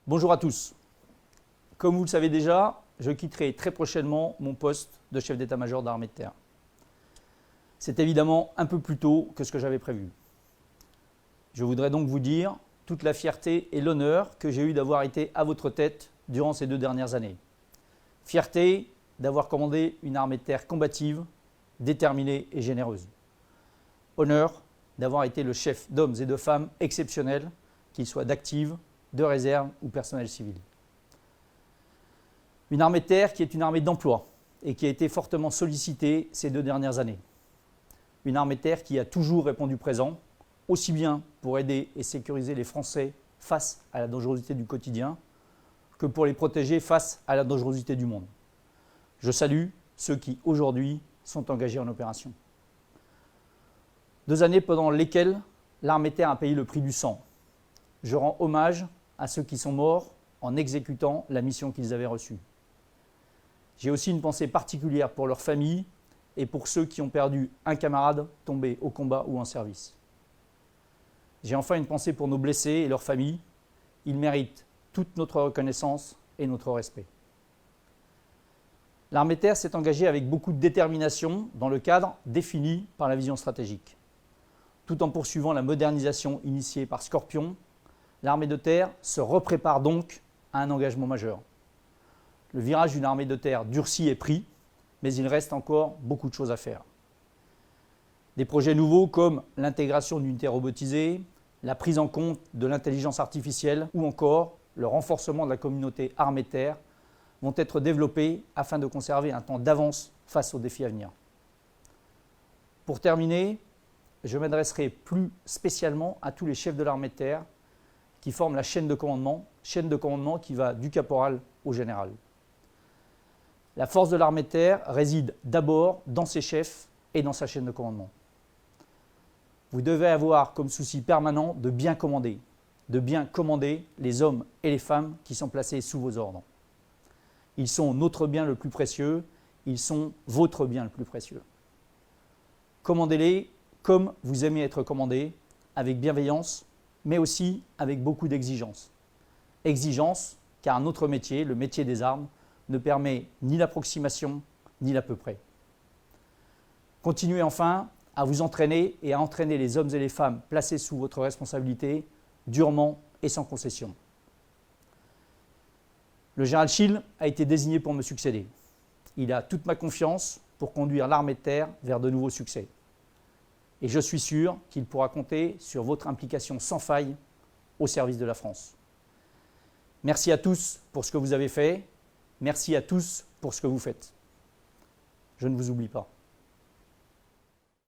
Bonjour à tous. Comme vous le savez déjà, je quitterai très prochainement mon poste de chef d'état-major d'armée de terre. C'est évidemment un peu plus tôt que ce que j'avais prévu. Je voudrais donc vous dire toute la fierté et l'honneur que j'ai eu d'avoir été à votre tête durant ces 2 dernières années. Fierté d'avoir commandé une armée de terre combative, déterminée et généreuse. Honneur d'avoir été le chef d'hommes et de femmes exceptionnels, qu'ils soient d'active, de réserve ou personnel civil. Une armée de terre qui est une armée d'emploi et qui a été fortement sollicitée ces 2 dernières années. Une armée de terre qui a toujours répondu présent, aussi bien pour aider et sécuriser les Français face à la dangerosité du quotidien que pour les protéger face à la dangerosité du monde. Je salue ceux qui, aujourd'hui, sont engagés en opération. 2 années pendant lesquelles l'armée de terre a payé le prix du sang. Je rends hommage à ceux qui sont morts en exécutant la mission qu'ils avaient reçue. J'ai aussi une pensée particulière pour leurs familles et pour ceux qui ont perdu un camarade tombé au combat ou en service. J'ai enfin une pensée pour nos blessés et leurs familles. Ils méritent toute notre reconnaissance et notre respect. L'armée de terre s'est engagée avec beaucoup de détermination dans le cadre défini par la vision stratégique. Tout en poursuivant la modernisation initiée par Scorpion, l'armée de terre se reprépare donc à un engagement majeur. Le virage d'une armée de terre durci est pris, mais il reste encore beaucoup de choses à faire. Des projets nouveaux comme l'intégration d'unités robotisées, la prise en compte de l'intelligence artificielle ou encore le renforcement de la communauté armée de terre vont être développés afin de conserver un temps d'avance face aux défis à venir. Pour terminer, je m'adresserai plus spécialement à tous les chefs de l'armée de terre qui forment la chaîne de commandement qui va du caporal au général. La force de l'armée de terre réside d'abord dans ses chefs et dans sa chaîne de commandement. Vous devez avoir comme souci permanent de bien commander les hommes et les femmes qui sont placés sous vos ordres. Ils sont notre bien le plus précieux, ils sont votre bien le plus précieux. Commandez-les comme vous aimez être commandé, avec bienveillance, mais aussi avec beaucoup d'exigence. Exigence, car notre métier, le métier des armes, ne permet ni l'approximation, ni l'à peu près. Continuez enfin à vous entraîner et à entraîner les hommes et les femmes placés sous votre responsabilité, durement et sans concession. Le général Schill a été désigné pour me succéder. Il a toute ma confiance pour conduire l'armée de terre vers de nouveaux succès. Et je suis sûr qu'il pourra compter sur votre implication sans faille au service de la France. Merci à tous pour ce que vous avez fait. Merci à tous pour ce que vous faites. Je ne vous oublie pas.